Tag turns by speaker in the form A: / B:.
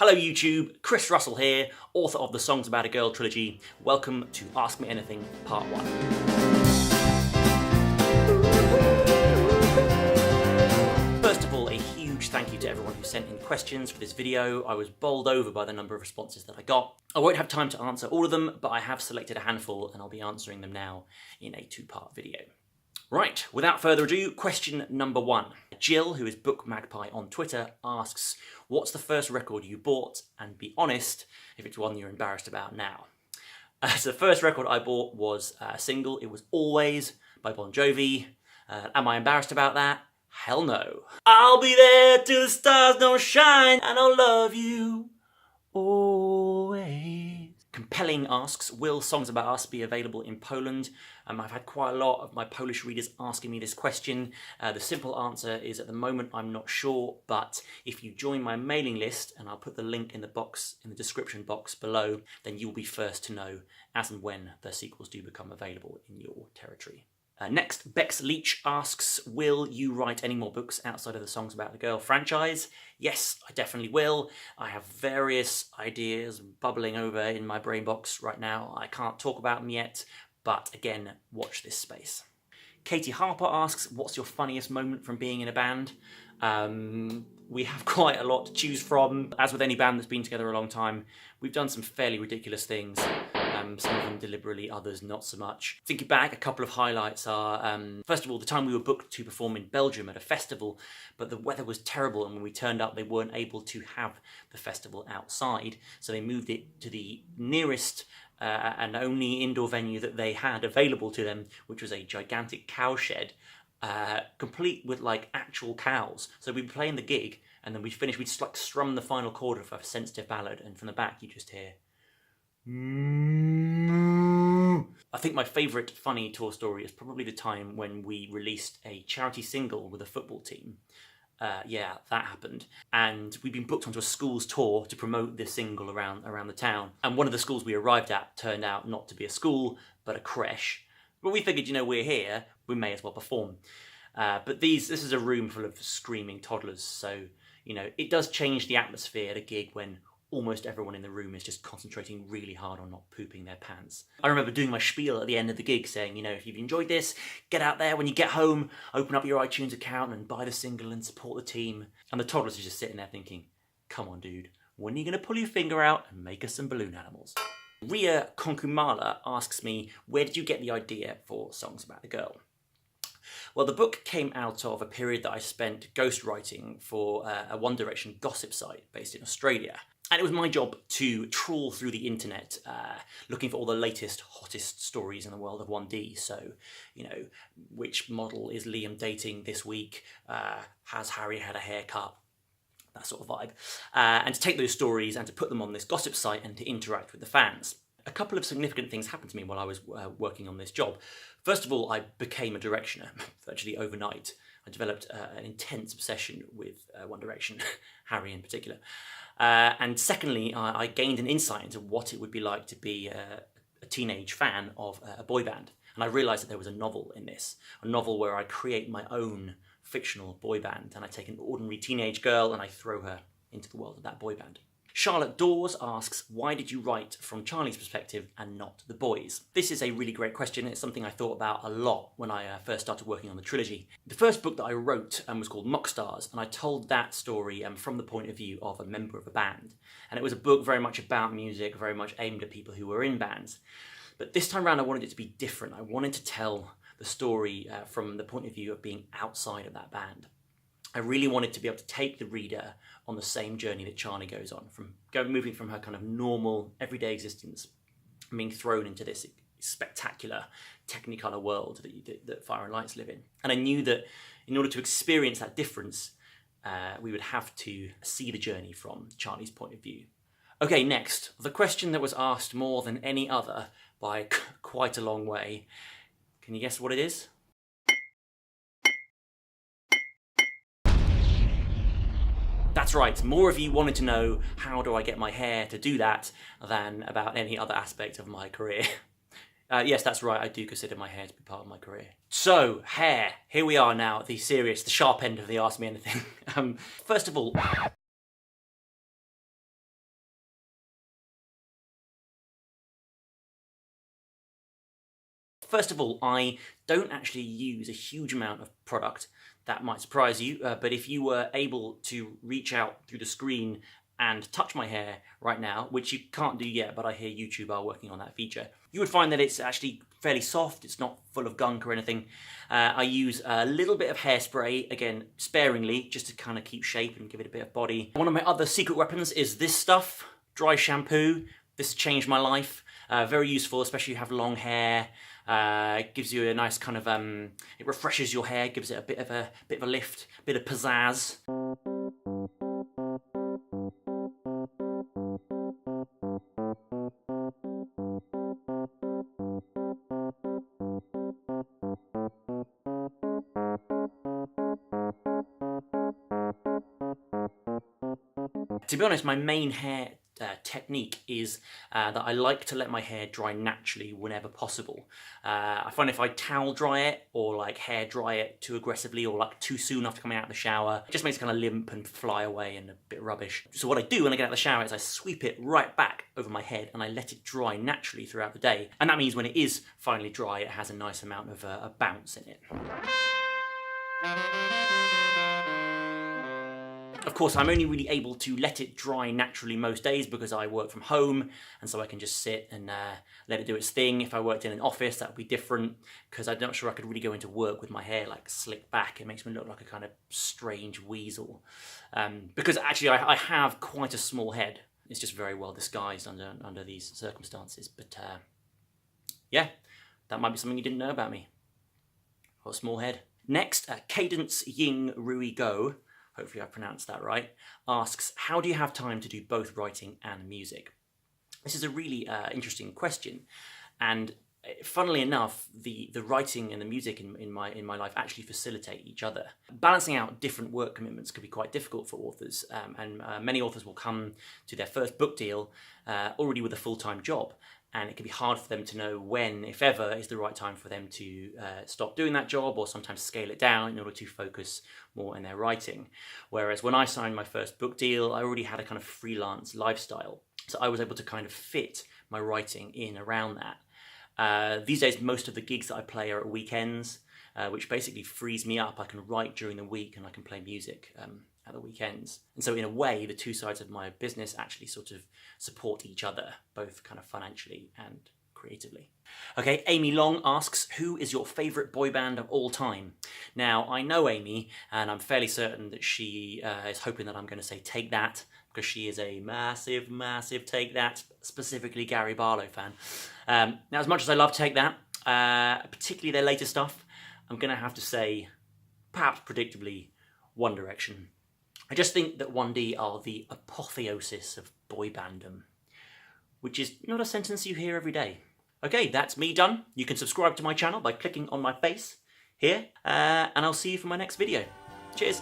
A: Hello YouTube, Chris Russell here, author of the Songs About a Girl trilogy. Welcome to Ask Me Anything Part 1. First of all, a huge thank you to everyone who sent in questions for this video. I was bowled over by the number of responses that I got. I won't have time to answer all of them, but I have selected a handful and I'll be answering them now in a two-part video. Right, without further ado, question number 1. Jill, who is Book Magpie on Twitter, asks, what's the first record you bought? And be honest if it's one you're embarrassed about now. So the first record I bought was a single. It was Always by Bon Jovi. Am I embarrassed about that? Hell no. I'll be there till the stars don't shine and I'll love you always. Compelling asks, will Songs About Us be available in Poland? I've had quite a lot of my Polish readers asking me this question. The simple answer is at the moment I'm not sure, but if you join my mailing list, and I'll put the link in the description box below, then you'll be first to know as and when the sequels do become available in your territory. Next, Bex Leach asks, will you write any more books outside of the Songs About the Girl franchise? Yes, I definitely will. I have various ideas bubbling over in my brain box right now. I can't talk about them yet, but again, watch this space. Katie Harper asks, what's your funniest moment from being in a band? We have quite a lot to choose from. As with any band that's been together a long time, we've done some fairly ridiculous things. Some of them deliberately, others not so much. Thinking back, a couple of highlights are, first of all, the time we were booked to perform in Belgium at a festival, but the weather was terrible, and when we turned up, they weren't able to have the festival outside, so they moved it to the nearest and only indoor venue that they had available to them, which was a gigantic cow shed, complete with like actual cows. So we'd be playing the gig, and then we'd finish, we'd like strum the final chord of a sensitive ballad, and from the back you just hear I think my favourite funny tour story is probably the time when we released a charity single with a football team. Yeah, that happened. And we'd been booked onto a school's tour to promote this single around the town. And one of the schools we arrived at turned out not to be a school, but a creche. But we figured, you know, we're here, we may as well perform. But this is a room full of screaming toddlers, so, you know, it does change the atmosphere at a gig when almost everyone in the room is just concentrating really hard on not pooping their pants. I remember doing my spiel at the end of the gig saying, you know, if you've enjoyed this, get out there when you get home, open up your iTunes account and buy the single and support the team. And the toddlers are just sitting there thinking, come on dude, when are you going to pull your finger out and make us some balloon animals? Ria Konkumala asks me, where did you get the idea for Songs About the Girl? Well, the book came out of a period that I spent ghostwriting for a One Direction gossip site based in Australia. And it was my job to trawl through the internet, looking for all the latest, hottest stories in the world of 1D. So, you know, which model is Liam dating this week? Has Harry had a haircut? That sort of vibe. And to take those stories and to put them on this gossip site and to interact with the fans. A couple of significant things happened to me while I was working on this job. First of all, I became a Directioner virtually overnight. I developed an intense obsession with One Direction, Harry in particular. And secondly, I gained an insight into what it would be like to be a teenage fan of a boy band. And I realised that there was a novel in this, a novel where I create my own fictional boy band, and I take an ordinary teenage girl and I throw her into the world of that boy band. Charlotte Dawes asks, why did you write from Charlie's perspective and not the boys? This is a really great question. It's something I thought about a lot when I first started working on the trilogy. The first book that I wrote was called Mock Stars, and I told that story from the point of view of a member of a band. And it was a book very much about music, very much aimed at people who were in bands. But this time around I wanted it to be different. I wanted to tell the story from the point of view of being outside of that band. I really wanted to be able to take the reader on the same journey that Charlie goes on, moving from her kind of normal, everyday existence, and being thrown into this spectacular Technicolor world that Fire and Lights live in. And I knew that in order to experience that difference, we would have to see the journey from Charlie's point of view. Okay, next, the question that was asked more than any other by quite a long way. Can you guess what it is? That's right, more of you wanted to know how do I get my hair to do that than about any other aspect of my career. Yes, that's right, I do consider my hair to be part of my career. So, hair. Here we are now at the serious, the sharp end of the Ask Me Anything. First of all, First of all, I don't actually use a huge amount of product. That might surprise you, but if you were able to reach out through the screen and touch my hair right now, which you can't do yet, but I hear YouTube are working on that feature, you would find that it's actually fairly soft. It's not full of gunk or anything. I use a little bit of hairspray, again, sparingly, just to kind of keep shape and give it a bit of body. One of my other secret weapons is this stuff, dry shampoo. This changed my life. Very useful, especially if you have long hair. It gives you a nice kind of, it refreshes your hair, gives it a bit of a lift, a bit of pizzazz. To be honest, my main hair technique is that I like to let my hair dry naturally whenever possible. I find if I towel dry it or like hair dry it too aggressively or like too soon after coming out of the shower, it just makes it kind of limp and fly away and a bit rubbish. So what I do when I get out of the shower is I sweep it right back over my head and I let it dry naturally throughout the day. And that means when it is finally dry, it has a nice amount of a bounce in it. Of course, I'm only really able to let it dry naturally most days because I work from home, and so I can just sit and let it do its thing. If I worked in an office, that would be different, because I'm not sure I could really go into work with my hair like slicked back. It makes me look like a kind of strange weasel. Because actually I have quite a small head. It's just very well disguised under these circumstances. But yeah, that might be something you didn't know about me. I've got a small head. Next, Cadence Ying Rui Go, hopefully I pronounced that right, asks, how do you have time to do both writing and music? This is a really interesting question, and funnily enough, the writing and the music in my life actually facilitate each other. Balancing out different work commitments can be quite difficult for authors, and many authors will come to their first book deal already with a full-time job. And it can be hard for them to know when, if ever, is the right time for them to stop doing that job, or sometimes scale it down in order to focus more on their writing. Whereas when I signed my first book deal, I already had a kind of freelance lifestyle. So I was able to kind of fit my writing in around that. These days, most of the gigs that I play are at weekends, which basically frees me up. I can write during the week and I can play music at the weekends. And so in a way, the two sides of my business actually sort of support each other, both kind of financially and creatively. Okay, Amy Long asks, who is your favourite boy band of all time? Now, I know Amy, and I'm fairly certain that she is hoping that I'm going to say Take That, because she is a massive, massive Take That, specifically Gary Barlow fan. Now, as much as I love Take That, particularly their later stuff, I'm going to have to say, perhaps predictably, One Direction. I just think that 1D are the apotheosis of boy bandom, which is not a sentence you hear every day. Okay, that's me done. You can subscribe to my channel by clicking on my face here, and I'll see you for my next video. Cheers.